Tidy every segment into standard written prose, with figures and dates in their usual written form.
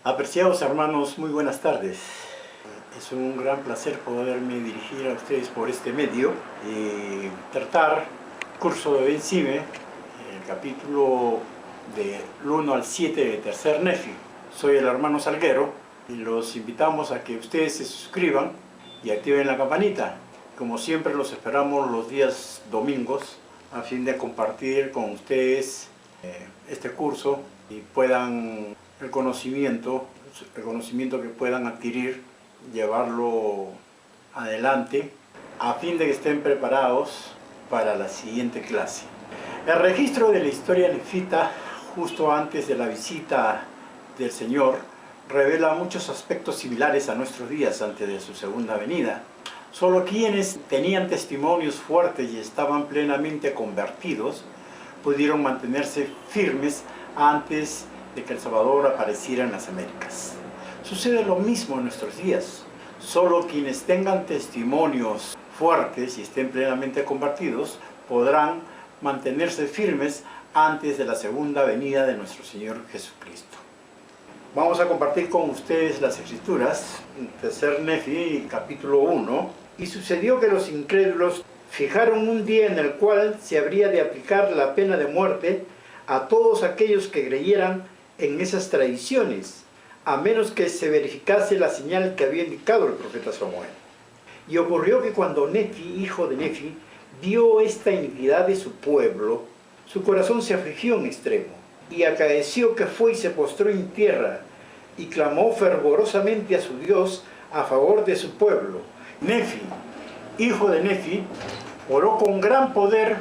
Apreciados hermanos, muy buenas tardes. Es un gran placer poderme dirigir a ustedes por este medio y tratar el curso de Ben Sime, el capítulo del 1 al 7 de Tercer Nefi. Soy el hermano Salguero y los invitamos a que ustedes se suscriban y activen la campanita. Como siempre los esperamos los días domingos a fin de compartir con ustedes este curso y puedan el conocimiento que puedan adquirir, llevarlo adelante a fin de que estén preparados para la siguiente clase. El registro de la historia nefita justo antes de la visita del Señor revela muchos aspectos similares a nuestros días antes de su segunda venida. Solo quienes tenían testimonios fuertes y estaban plenamente convertidos pudieron mantenerse firmes antes de que el Salvador apareciera en las Américas. Sucede lo mismo en nuestros días. Solo quienes tengan testimonios fuertes y estén plenamente convertidos podrán mantenerse firmes antes de la segunda venida de nuestro Señor Jesucristo. Vamos a compartir con ustedes las Escrituras, Tercer Nefi, capítulo 1. Y sucedió que los incrédulos fijaron un día en el cual se habría de aplicar la pena de muerte a todos aquellos que creyeran en esas tradiciones, a menos que se verificase la señal que había indicado el profeta Samuel. Y ocurrió que cuando Nefi, hijo de Nefi, vio esta iniquidad de su pueblo, su corazón se afligió en extremo, y acaeció que fue y se postró en tierra, y clamó fervorosamente a su Dios a favor de su pueblo. Nefi, hijo de Nefi, oró con gran poder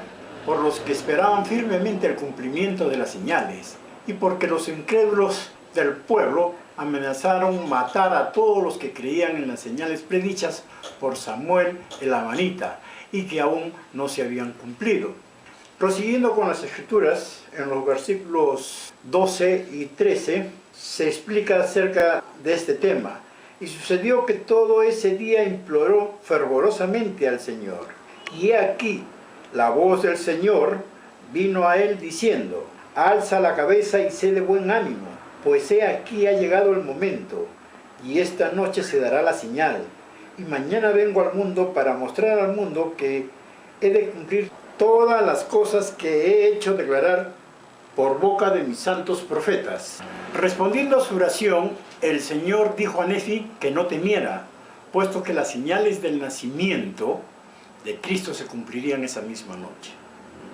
por los que esperaban firmemente el cumplimiento de las señales, y porque los incrédulos del pueblo amenazaron matar a todos los que creían en las señales predichas por Samuel el amanita, y que aún no se habían cumplido. Prosiguiendo con las Escrituras, en los versículos 12 y 13, se explica acerca de este tema. Y sucedió que todo ese día imploró fervorosamente al Señor. Y he aquí, la voz del Señor vino a él diciendo: alza la cabeza y sé de buen ánimo, pues he aquí ha llegado el momento, y esta noche se dará la señal, y mañana vengo al mundo para mostrar al mundo que he de cumplir todas las cosas que he hecho declarar por boca de mis santos profetas. Respondiendo a su oración, el Señor dijo a Nefi que no temiera, puesto que las señales del nacimiento de Cristo se cumplirían esa misma noche.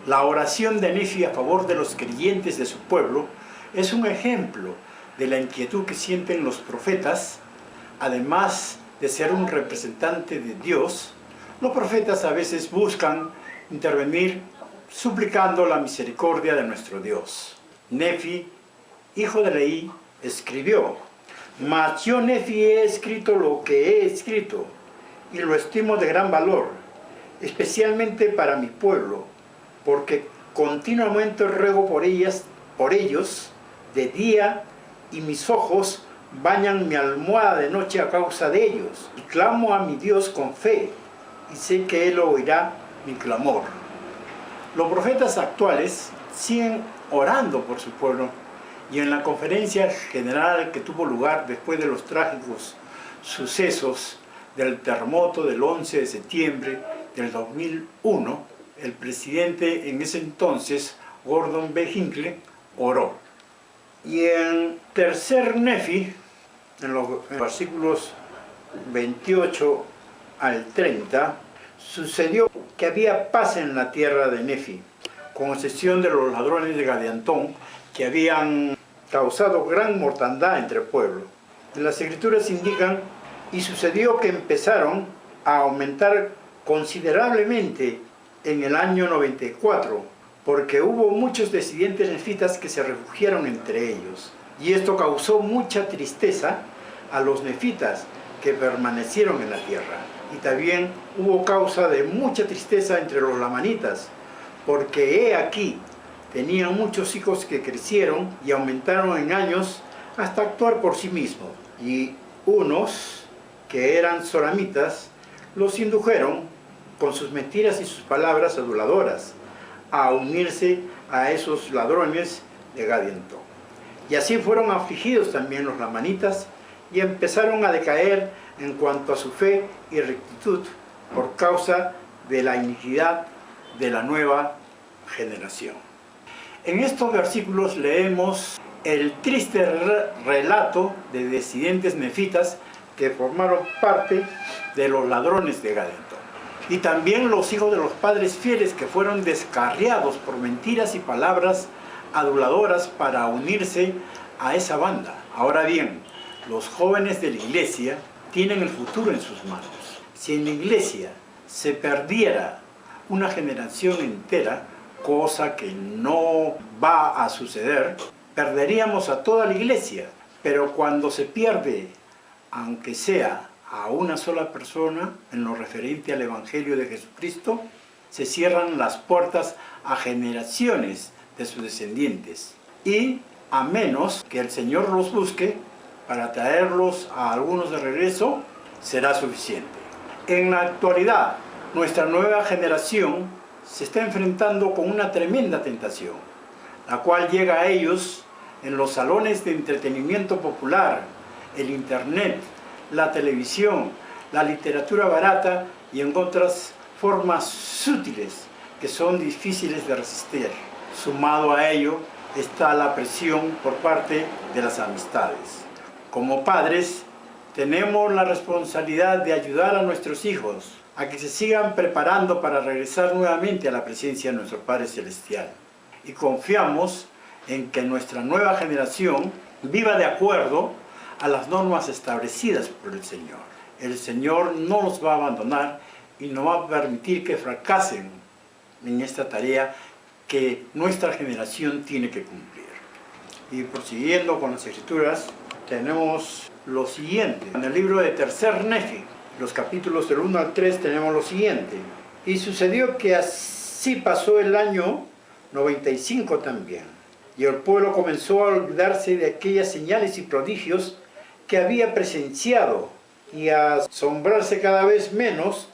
La oración de Nefi a favor de los creyentes de su pueblo es un ejemplo de la inquietud que sienten los profetas. Además de ser un representante de Dios, los profetas a veces buscan intervenir suplicando la misericordia de nuestro Dios. Nefi, hijo de Leí, escribió: mas yo Nefi he escrito lo que he escrito, y lo estimo de gran valor, especialmente para mi pueblo, porque continuamente ruego por ellos de día, y mis ojos bañan mi almohada de noche a causa de ellos, y clamo a mi Dios con fe, y sé que Él oirá mi clamor. Los profetas actuales siguen orando por su pueblo, y en la conferencia general que tuvo lugar después de los trágicos sucesos del terremoto del 11 de septiembre del 2001, el presidente en ese entonces, Gordon B. Hinckley, oró. Y en Tercer Nefi, en los versículos 28 al 30, sucedió que había paz en la tierra de Nefi, con excepción de los ladrones de Gadiantón, que habían causado gran mortandad entre el pueblo. Las Escrituras indican: y sucedió que empezaron a aumentar considerablemente en el año 94, porque hubo muchos disidentes nefitas que se refugiaron entre ellos, y esto causó mucha tristeza a los nefitas que permanecieron en la tierra. Y también hubo causa de mucha tristeza entre los lamanitas, porque he aquí, tenían muchos hijos que crecieron y aumentaron en años hasta actuar por sí mismos, y unos que eran soramitas, los indujeron con sus mentiras y sus palabras aduladoras a unirse a esos ladrones de Gadianton. Y así fueron afligidos también los lamanitas y empezaron a decaer en cuanto a su fe y rectitud por causa de la iniquidad de la nueva generación. En estos versículos leemos el triste relato de disidentes nefitas que formaron parte de los ladrones de Gadianton, y también los hijos de los padres fieles que fueron descarriados por mentiras y palabras aduladoras para unirse a esa banda. Ahora bien, los jóvenes de la iglesia tienen el futuro en sus manos. Si en la iglesia se perdiera una generación entera, cosa que no va a suceder, perderíamos a toda la iglesia. Pero cuando se pierde, aunque sea a una sola persona, en lo referente al Evangelio de Jesucristo, se cierran las puertas a generaciones de sus descendientes. Y a menos que el Señor los busque para traerlos a algunos de regreso, será suficiente. En la actualidad, nuestra nueva generación se está enfrentando con una tremenda tentación, la cual llega a ellos en los salones de entretenimiento popular, el internet, la televisión, la literatura barata y en otras formas sutiles que son difíciles de resistir. Sumado a ello está la presión por parte de las amistades. Como padres, tenemos la responsabilidad de ayudar a nuestros hijos a que se sigan preparando para regresar nuevamente a la presencia de nuestro Padre Celestial. Y confiamos en que nuestra nueva generación viva de acuerdo a las normas establecidas por el Señor. El Señor no los va a abandonar y no va a permitir que fracasen en esta tarea que nuestra generación tiene que cumplir. Y prosiguiendo con las Escrituras, tenemos lo siguiente. En el libro de Tercer Nefi, los capítulos del 1 al 3, tenemos lo siguiente. Y sucedió que así pasó el año 95 también. Y el pueblo comenzó a olvidarse de aquellas señales y prodigios que había presenciado y a asombrarse cada vez menos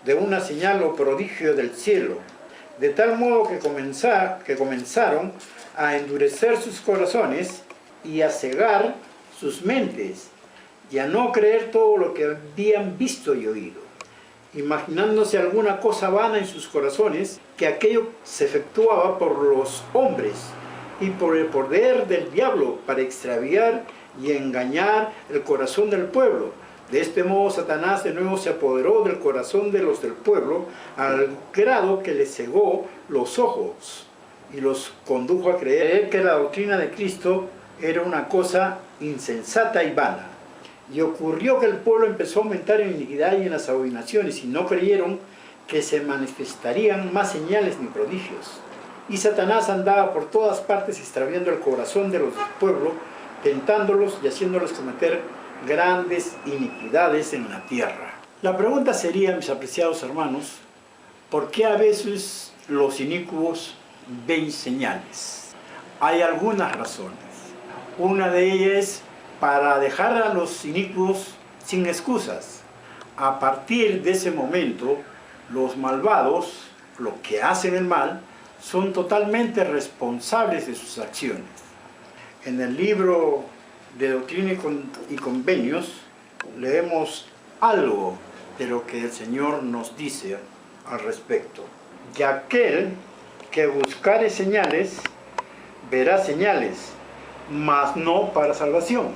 de una señal o prodigio del cielo. De tal modo que comenzaron a endurecer sus corazones y a cegar sus mentes y a no creer todo lo que habían visto y oído, imaginándose alguna cosa vana en sus corazones, que aquello se efectuaba por los hombres y por el poder del diablo para extraviar y engañar el corazón del pueblo. De este modo Satanás de nuevo se apoderó del corazón de los del pueblo al grado que les cegó los ojos y los condujo a creer que la doctrina de Cristo era una cosa insensata y vana. Y ocurrió que el pueblo empezó a aumentar en iniquidad y en las abominaciones, y no creyeron que se manifestarían más señales ni prodigios. Y Satanás andaba por todas partes extraviando el corazón de los del pueblo, tentándolos y haciéndolos cometer grandes iniquidades en la tierra. La pregunta sería, mis apreciados hermanos, ¿por qué a veces los inicuos ven señales? Hay algunas razones. Una de ellas es para dejar a los inicuos sin excusas. A partir de ese momento, los malvados, los que hacen el mal, son totalmente responsables de sus acciones. En el libro de Doctrina y Convenios leemos algo de lo que el Señor nos dice al respecto. Y aquel que buscare señales, verá señales, mas no para salvación.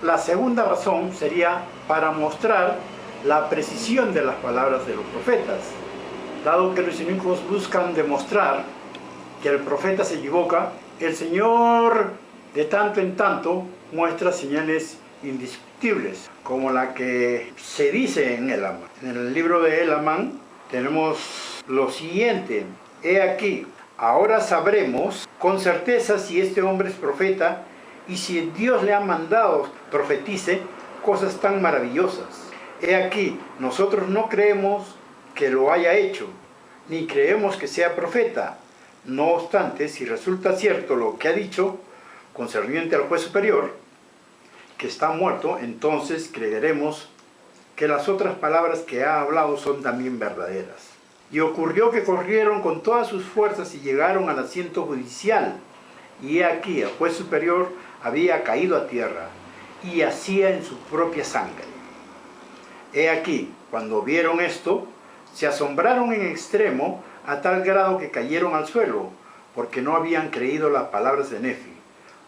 La segunda razón sería para mostrar la precisión de las palabras de los profetas. Dado que los inicuos buscan demostrar que el profeta se equivoca, el Señor de tanto en tanto muestra señales indiscutibles, como la que se dice en Elamán. En el libro de Elamán tenemos lo siguiente: he aquí, ahora sabremos con certeza si este hombre es profeta y si Dios le ha mandado profetice cosas tan maravillosas. He aquí, nosotros no creemos que lo haya hecho, ni creemos que sea profeta. No obstante, si resulta cierto lo que ha dicho concerniente al juez superior, que está muerto, entonces creeremos que las otras palabras que ha hablado son también verdaderas. Y ocurrió que corrieron con todas sus fuerzas y llegaron al asiento judicial. Y he aquí, el juez superior había caído a tierra y yacía en su propia sangre. He aquí, cuando vieron esto, se asombraron en extremo a tal grado que cayeron al suelo, porque no habían creído las palabras de Nefi,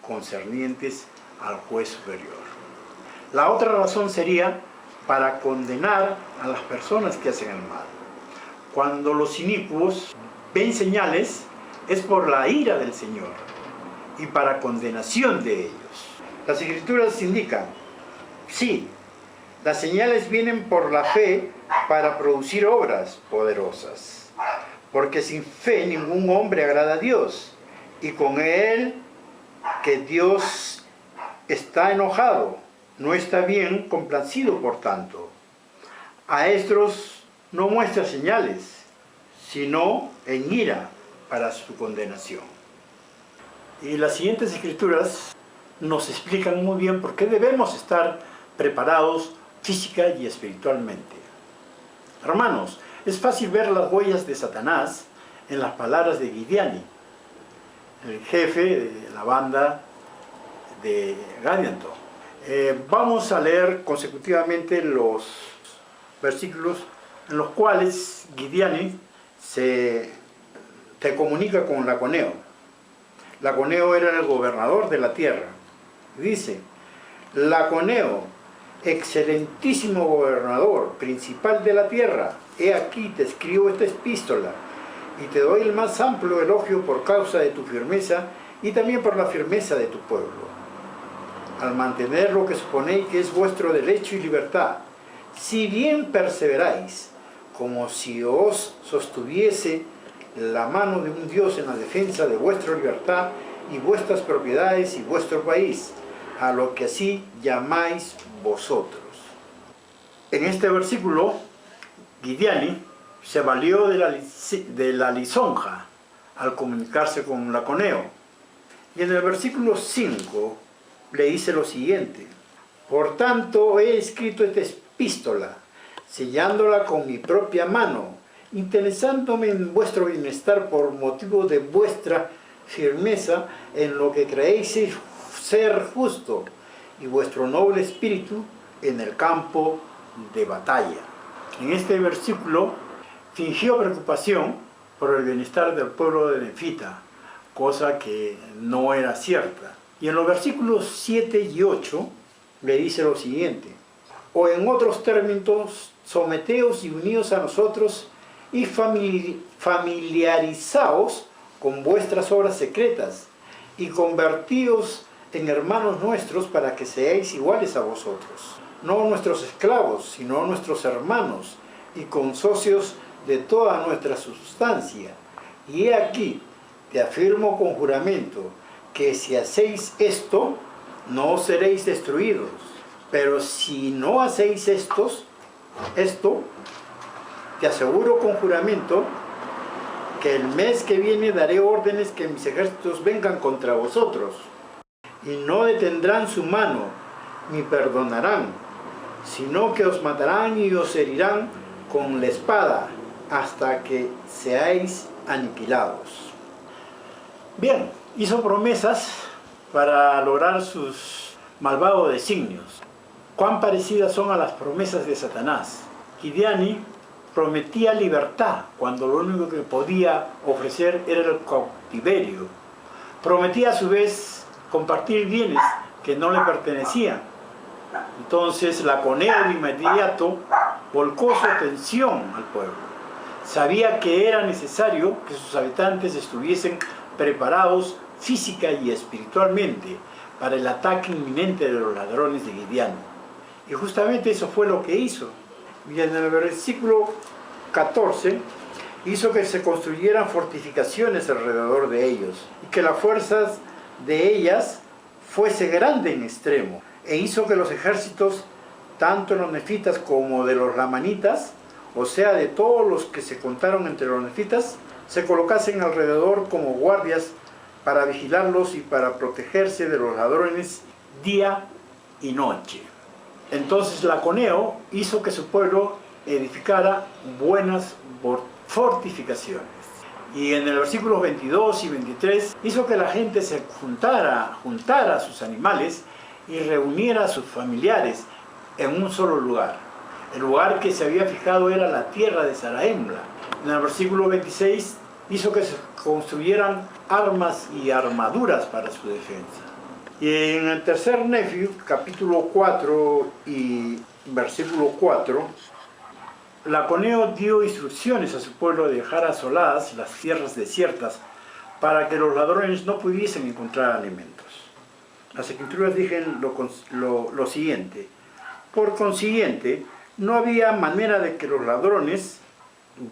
concernientes al juez superior. La otra razón sería para condenar a las personas que hacen el mal. Cuando los inicuos ven señales, es por la ira del Señor y para condenación de ellos. Las Escrituras indican, sí, las señales vienen por la fe para producir obras poderosas, porque sin fe ningún hombre agrada a Dios, y con él que Dios está enojado, no está bien complacido por tanto. A estos no muestra señales, sino en ira para su condenación. Y las siguientes escrituras nos explican muy bien por qué debemos estar preparados física y espiritualmente. Hermanos, es fácil ver las huellas de Satanás en las palabras de Gideani, el jefe de la banda de Gadianton. Vamos a leer consecutivamente los versículos en los cuales Gideani se comunica con Laconeo. Laconeo era el gobernador de la tierra. Dice, Laconeo, excelentísimo gobernador, principal de la tierra, he aquí te escribo esta epístola y te doy el más amplio elogio por causa de tu firmeza y también por la firmeza de tu pueblo, al mantener lo que suponéis que es vuestro derecho y libertad, si bien perseveráis, como si os sostuviese la mano de un Dios en la defensa de vuestra libertad y vuestras propiedades y vuestro país, a lo que así llamáis vosotros. En este versículo, Gideani se valió de la lisonja al comunicarse con Laconeo. Y en el versículo 5 le dice lo siguiente: por tanto he escrito esta epístola, sellándola con mi propia mano, interesándome en vuestro bienestar por motivo de vuestra firmeza en lo que creéis ser justo y vuestro noble espíritu en el campo de batalla. En este versículo fingió preocupación por el bienestar del pueblo de Nefita, cosa que no era cierta. Y en los versículos 7 y 8 le dice lo siguiente: o en otros términos, someteos y unidos a nosotros y familiarizaos con vuestras obras secretas y convertíos en hermanos nuestros para que seáis iguales a vosotros, no nuestros esclavos, sino nuestros hermanos y consocios de toda nuestra sustancia. Y he aquí, te afirmo con juramento, que si hacéis esto, no seréis destruidos. Pero si no hacéis esto, te aseguro con juramento que el mes que viene daré órdenes que mis ejércitos vengan contra vosotros, y no detendrán su mano, ni perdonarán, sino que os matarán y os herirán con la espada, hasta que seáis aniquilados. Bien, hizo promesas para lograr sus malvados designios. ¿Cuán parecidas son a las promesas de Satanás? Gideani prometía libertad cuando lo único que podía ofrecer era el cautiverio. Prometía a su vez compartir bienes que no le pertenecían. Entonces Laconeo de inmediato volcó su atención al pueblo. Sabía que era necesario que sus habitantes estuviesen preparados física y espiritualmente para el ataque inminente de los ladrones de Gideani. Y justamente eso fue lo que hizo. Y en el versículo 14 hizo que se construyeran fortificaciones alrededor de ellos y que las fuerzas de ellas fuese grande en extremo, e hizo que los ejércitos, tanto los nefitas como de los lamanitas, o sea de todos los que se contaron entre los nefitas, se colocasen alrededor como guardias para vigilarlos y para protegerse de los ladrones día y noche. Entonces Laconeo hizo que su pueblo edificara buenas fortificaciones. Y en el versículo 22 y 23 hizo que la gente se juntara a sus animales y reuniera a sus familiares en un solo lugar. El lugar que se había fijado era la tierra de Zarahemla. En el versículo 26 hizo que se construyeran armas y armaduras para su defensa. Y en el tercer Nefi, capítulo 4 y versículo 4, Laconeo dio instrucciones a su pueblo de dejar asoladas las tierras desiertas para que los ladrones no pudiesen encontrar alimentos. Las escrituras dicen lo siguiente: por consiguiente, no había manera de que los ladrones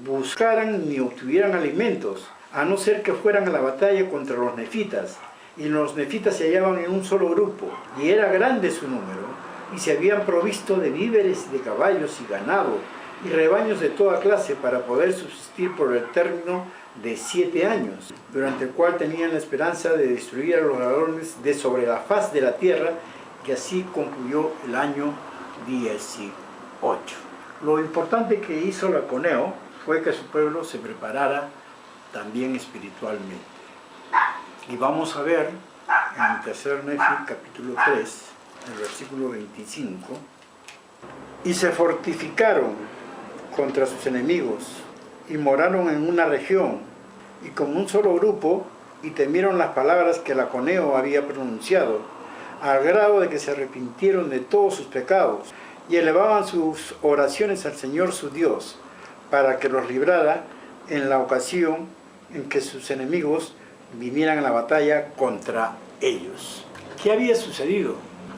buscaran ni obtuvieran alimentos, a no ser que fueran a la batalla contra los nefitas. Y los nefitas se hallaban en un solo grupo, y era grande su número, y se habían provisto de víveres y de caballos y ganado, y rebaños de toda clase para poder subsistir por el término de 7 años, durante el cual tenían la esperanza de destruir a los ladrones de sobre la faz de la tierra, que así concluyó el año 18. Lo importante que hizo Laconeo fue que su pueblo se preparara también espiritualmente. Y vamos a ver en el tercer Nefi, capítulo 3, el versículo 25. Y se fortificaron contra sus enemigos, y moraron en una región, y con un solo grupo, y temieron las palabras que Laconeo había pronunciado, al grado de que se arrepintieron de todos sus pecados, y elevaban sus oraciones al Señor su Dios, para que los librara en la ocasión en que sus enemigos vinieran a la batalla contra ellos. ¿Qué había sucedido?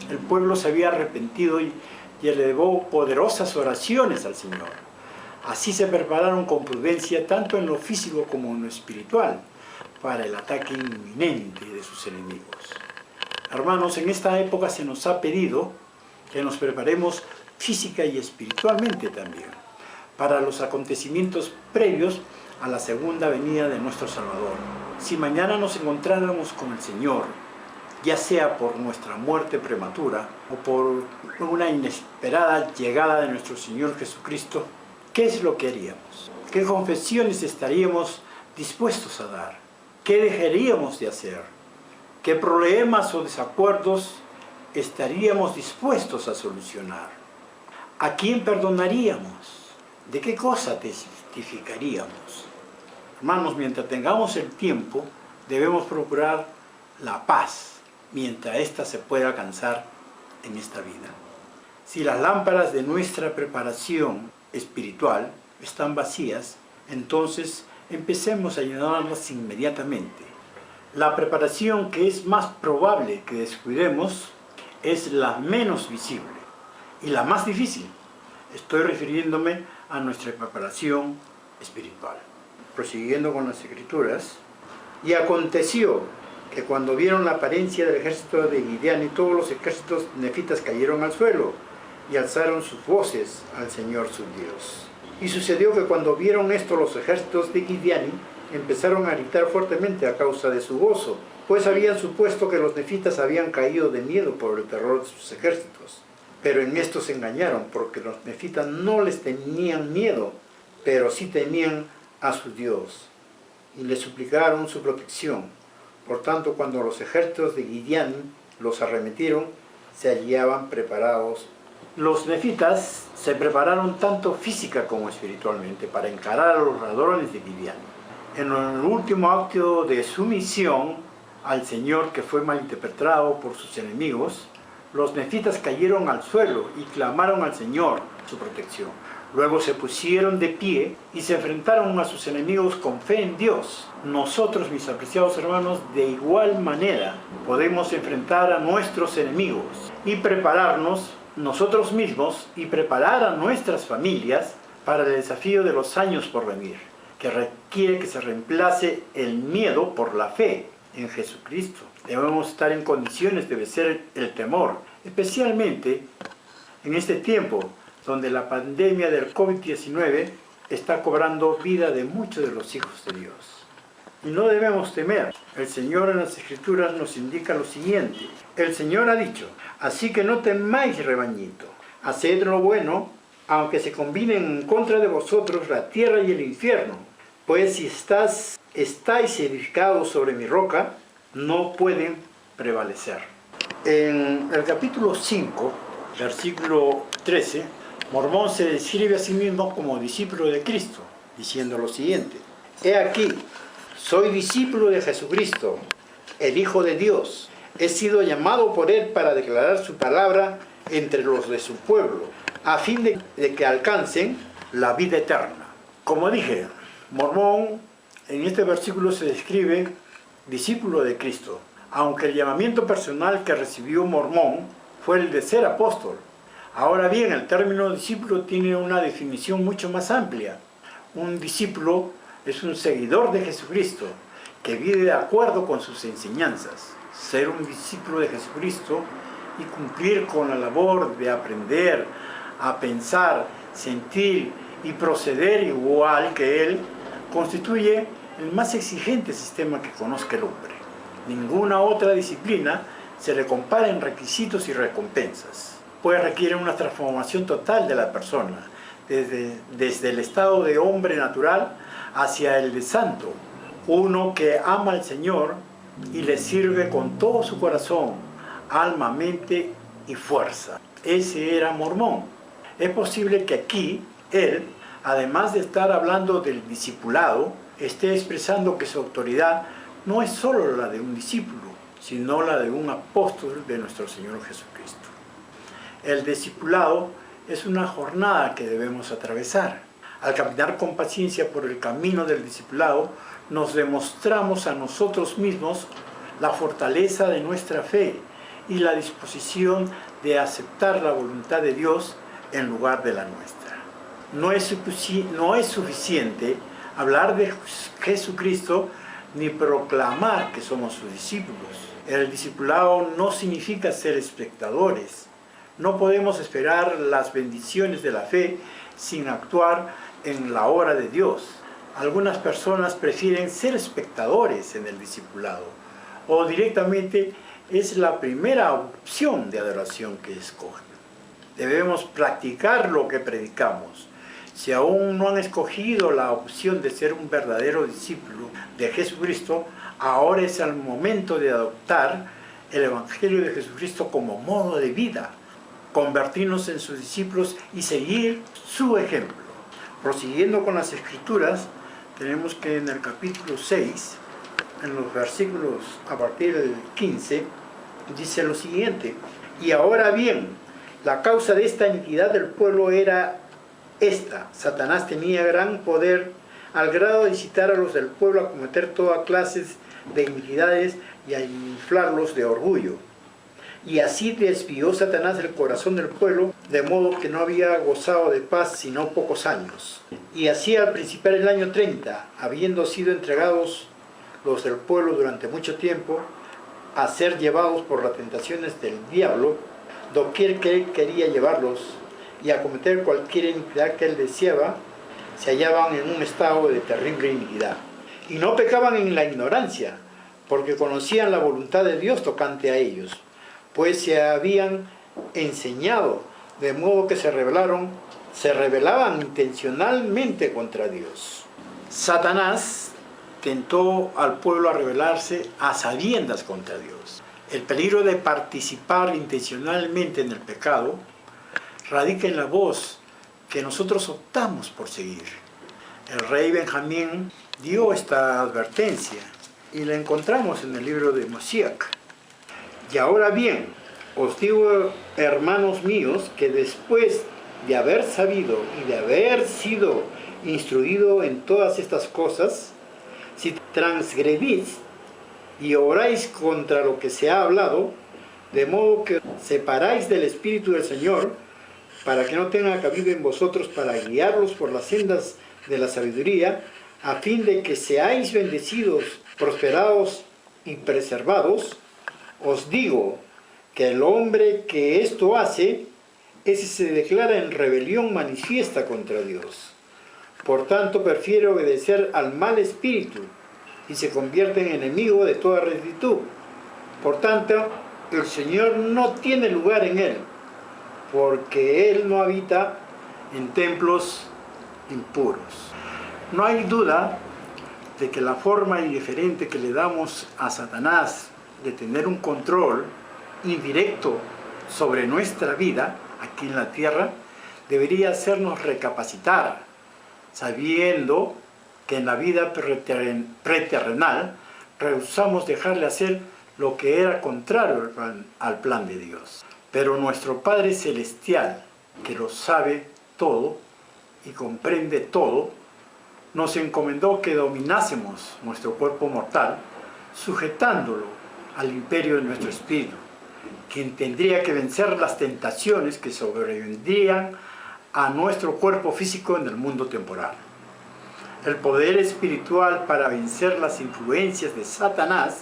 El pueblo se había arrepentido y elevó poderosas oraciones al Señor. Así se prepararon con prudencia tanto en lo físico como en lo espiritual para el ataque inminente de sus enemigos. Hermanos, en esta época se nos ha pedido que nos preparemos física y espiritualmente también para los acontecimientos previos a la segunda venida de nuestro Salvador. Si mañana nos encontráramos con el Señor, ya sea por nuestra muerte prematura o por una inesperada llegada de nuestro Señor Jesucristo, ¿qué es lo que haríamos? ¿Qué confesiones estaríamos dispuestos a dar? ¿Qué dejaríamos de hacer? ¿Qué problemas o desacuerdos estaríamos dispuestos a solucionar? ¿A quién perdonaríamos? ¿De qué cosa testificaríamos? Hermanos, mientras tengamos el tiempo, debemos procurar la paz, mientras ésta se pueda alcanzar en esta vida. Si las lámparas de nuestra preparación espiritual están vacías, entonces empecemos a llenarlas inmediatamente. La preparación que es más probable que descuidemos es la menos visible y la más difícil. Estoy refiriéndome a nuestra preparación espiritual. Prosiguiendo con las escrituras, y aconteció que cuando vieron la apariencia del ejército de Gideón y todos los ejércitos nefitas cayeron al suelo y alzaron sus voces al Señor su Dios. Y sucedió que cuando vieron esto los ejércitos de Gideón empezaron a gritar fuertemente a causa de su gozo, pues habían supuesto que los nefitas habían caído de miedo por el terror de sus ejércitos. Pero en esto se engañaron, porque los nefitas no les tenían miedo, pero sí temían a su Dios, y le suplicaron su protección. Por tanto, cuando los ejércitos de Gideón los arremetieron, se hallaban preparados. Los nefitas se prepararon tanto física como espiritualmente para encarar a los ladrones de Gideón. En el último acto de sumisión al Señor, que fue malinterpretado por sus enemigos, los nefitas cayeron al suelo y clamaron al Señor su protección. Luego se pusieron de pie y se enfrentaron a sus enemigos con fe en Dios. Nosotros, mis apreciados hermanos, de igual manera podemos enfrentar a nuestros enemigos y prepararnos nosotros mismos y preparar a nuestras familias para el desafío de los años por venir, que requiere que se reemplace el miedo por la fe en Jesucristo. Debemos estar en condiciones de vencer el temor, especialmente en este tiempo donde la pandemia del COVID-19 está cobrando vida de muchos de los hijos de Dios. Y no debemos temer. El Señor en las Escrituras nos indica lo siguiente. El Señor ha dicho: así que no temáis, rebañito, haced lo bueno, aunque se combinen en contra de vosotros la tierra y el infierno. Pues si estáis edificados sobre mi roca, no pueden prevalecer. En el capítulo 5, versículo 13, Mormón se describe a sí mismo como discípulo de Cristo, diciendo lo siguiente: He aquí, soy discípulo de Jesucristo, el Hijo de Dios. He sido llamado por Él para declarar su palabra entre los de su pueblo, a fin de que alcancen la vida eterna. Como dije, Mormón en este versículo se describe discípulo de Cristo, aunque el llamamiento personal que recibió Mormón fue el de ser apóstol. Ahora bien, el término discípulo tiene una definición mucho más amplia. Un discípulo es un seguidor de Jesucristo que vive de acuerdo con sus enseñanzas. Ser un discípulo de Jesucristo y cumplir con la labor de aprender a pensar, sentir y proceder igual que Él constituye el más exigente sistema que conozca el hombre. Ninguna otra disciplina se le compara en requisitos y recompensas, pues requiere una transformación total de la persona, desde el estado de hombre natural hacia el de santo, uno que ama al Señor y le sirve con todo su corazón, alma, mente y fuerza. Ese era Mormón. Es posible que aquí él, además de estar hablando del discipulado, esté expresando que su autoridad no es solo la de un discípulo, sino la de un apóstol de nuestro Señor Jesucristo. El discipulado es una jornada que debemos atravesar. Al caminar con paciencia por el camino del discipulado, nos demostramos a nosotros mismos la fortaleza de nuestra fe y la disposición de aceptar la voluntad de Dios en lugar de la nuestra. No es suficiente hablar de Jesucristo ni proclamar que somos sus discípulos. El discipulado no significa ser espectadores. No podemos esperar las bendiciones de la fe sin actuar en la obra de Dios. Algunas personas prefieren ser espectadores en el discipulado, o directamente es la primera opción de adoración que escogen. Debemos practicar lo que predicamos. Si aún no han escogido la opción de ser un verdadero discípulo de Jesucristo, ahora es el momento de adoptar el Evangelio de Jesucristo como modo de vida, convertirnos en sus discípulos y seguir su ejemplo. Prosiguiendo con las Escrituras, tenemos que en el capítulo 6, en los versículos a partir del 15, dice lo siguiente: Y ahora bien, la causa de esta iniquidad del pueblo era esta: Satanás tenía gran poder al grado de incitar a los del pueblo a cometer toda clase de iniquidades y a inflarlos de orgullo. Y así desvió Satanás el corazón del pueblo, de modo que no había gozado de paz sino pocos años. Y así al principiar el año 30, habiendo sido entregados los del pueblo durante mucho tiempo a ser llevados por las tentaciones del diablo, doquier que él quería llevarlos, y a cometer cualquier iniquidad que él deseaba, se hallaban en un estado de terrible iniquidad. Y no pecaban en la ignorancia, porque conocían la voluntad de Dios tocante a ellos, pues se habían enseñado, de modo que se rebelaban intencionalmente contra Dios. Satanás tentó al pueblo a rebelarse a sabiendas contra Dios. El peligro de participar intencionalmente en el pecado radica en la voz que nosotros optamos por seguir. El rey Benjamín dio esta advertencia y la encontramos en el libro de Mosiac. Y ahora bien, os digo, hermanos míos, que después de haber sabido y de haber sido instruido en todas estas cosas, si transgredís y oráis contra lo que se ha hablado, de modo que separáis del Espíritu del Señor, para que no tenga cabida en vosotros para guiarlos por las sendas de la sabiduría, a fin de que seáis bendecidos, prosperados y preservados, os digo que el hombre que esto hace, ese se declara en rebelión manifiesta contra Dios. Por tanto, prefiere obedecer al mal espíritu y se convierte en enemigo de toda rectitud. Por tanto, el Señor no tiene lugar en él. porque Él no habita en templos impuros. No hay duda de que la forma indiferente que le damos a Satanás de tener un control indirecto sobre nuestra vida aquí en la tierra debería hacernos recapacitar, sabiendo que en la vida preterrenal rehusamos dejarle hacer lo que era contrario al plan de Dios. Pero nuestro Padre Celestial, que lo sabe todo y comprende todo, nos encomendó que dominásemos nuestro cuerpo mortal, sujetándolo al imperio de nuestro espíritu, quien tendría que vencer las tentaciones que sobrevendrían a nuestro cuerpo físico en el mundo temporal. El poder espiritual para vencer las influencias de Satanás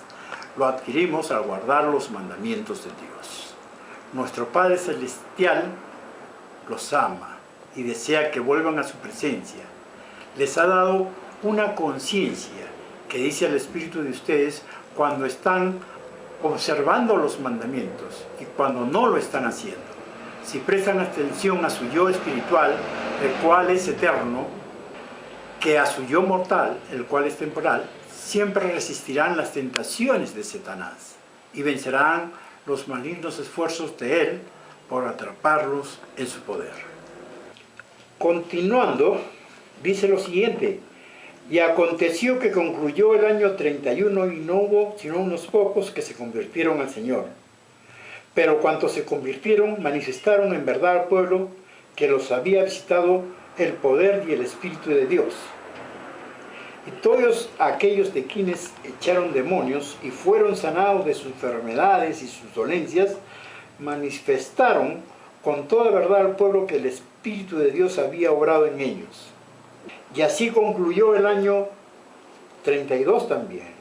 lo adquirimos al guardar los mandamientos de Dios. Nuestro Padre Celestial los ama y desea que vuelvan a su presencia. Les ha dado una conciencia que dice al espíritu de ustedes cuando están observando los mandamientos y cuando no lo están haciendo. Si prestan atención a su yo espiritual, el cual es eterno, que a su yo mortal, el cual es temporal, siempre resistirán las tentaciones de Satanás y vencerán los malignos esfuerzos de él por atraparlos en su poder. Continuando, dice lo siguiente: y aconteció que concluyó el año 31 y no hubo sino unos pocos que se convirtieron al Señor. Pero cuantos se convirtieron, manifestaron en verdad al pueblo que los había visitado el poder y el Espíritu de Dios. Y todos aquellos de quienes echaron demonios y fueron sanados de sus enfermedades y sus dolencias, manifestaron con toda verdad al pueblo que el Espíritu de Dios había obrado en ellos. Y así concluyó el año 32 también.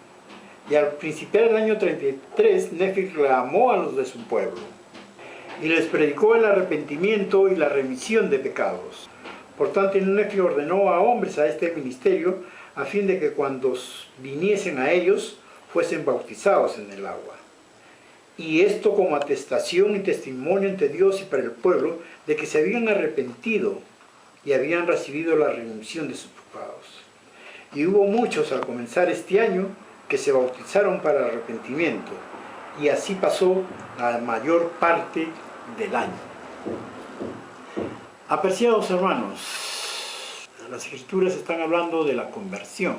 Y al principiar el año 33, Nefi clamó a los de su pueblo y les predicó el arrepentimiento y la remisión de pecados. Por tanto, Nefi ordenó a hombres a este ministerio a fin de que cuando viniesen a ellos fuesen bautizados en el agua. Y esto como atestación y testimonio ante Dios y para el pueblo de que se habían arrepentido y habían recibido la remisión de sus pecados. Y hubo muchos al comenzar este año que se bautizaron para arrepentimiento, y así pasó la mayor parte del año. Apreciados hermanos, las escrituras están hablando de la conversión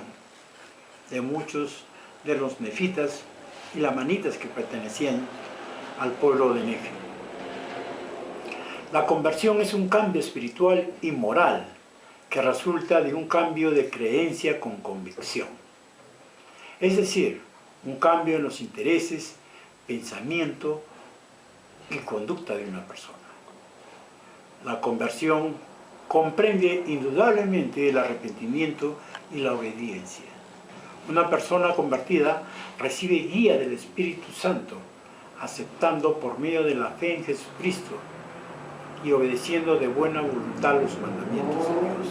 de muchos de los nefitas y lamanitas que pertenecían al pueblo de Nefi. La conversión es un cambio espiritual y moral que resulta de un cambio de creencia con convicción. Es decir, un cambio en los intereses, pensamiento y conducta de una persona. La conversión comprende indudablemente el arrepentimiento y la obediencia. Una persona convertida recibe guía del Espíritu Santo, aceptando por medio de la fe en Jesucristo y obedeciendo de buena voluntad los mandamientos de Dios.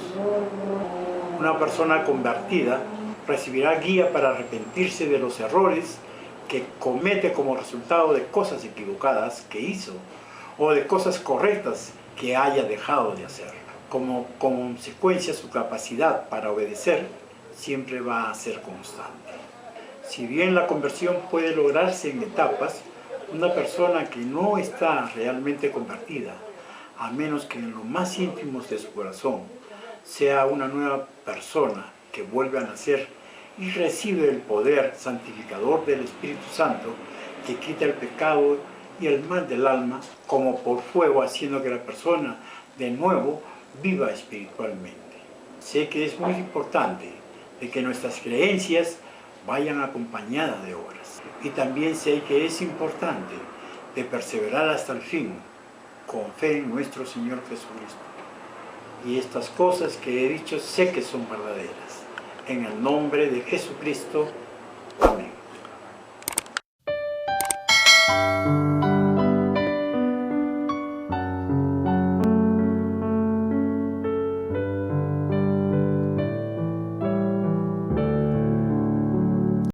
Una persona convertida recibirá guía para arrepentirse de los errores que comete como resultado de cosas equivocadas que hizo o de cosas correctas que haya dejado de hacer. Como consecuencia, su capacidad para obedecer siempre va a ser constante. Si bien la conversión puede lograrse en etapas, una persona que no está realmente convertida, a menos que en lo más íntimo de su corazón sea una nueva persona que vuelve a nacer y recibe el poder santificador del Espíritu Santo que quita el pecado y el mal del alma como por fuego, haciendo que la persona de nuevo viva espiritualmente. Sé que es muy importante de que nuestras creencias vayan acompañadas de obras. Y también sé que es importante de perseverar hasta el fin con fe en nuestro Señor Jesucristo. Y estas cosas que he dicho sé que son verdaderas. En el nombre de Jesucristo. Amén.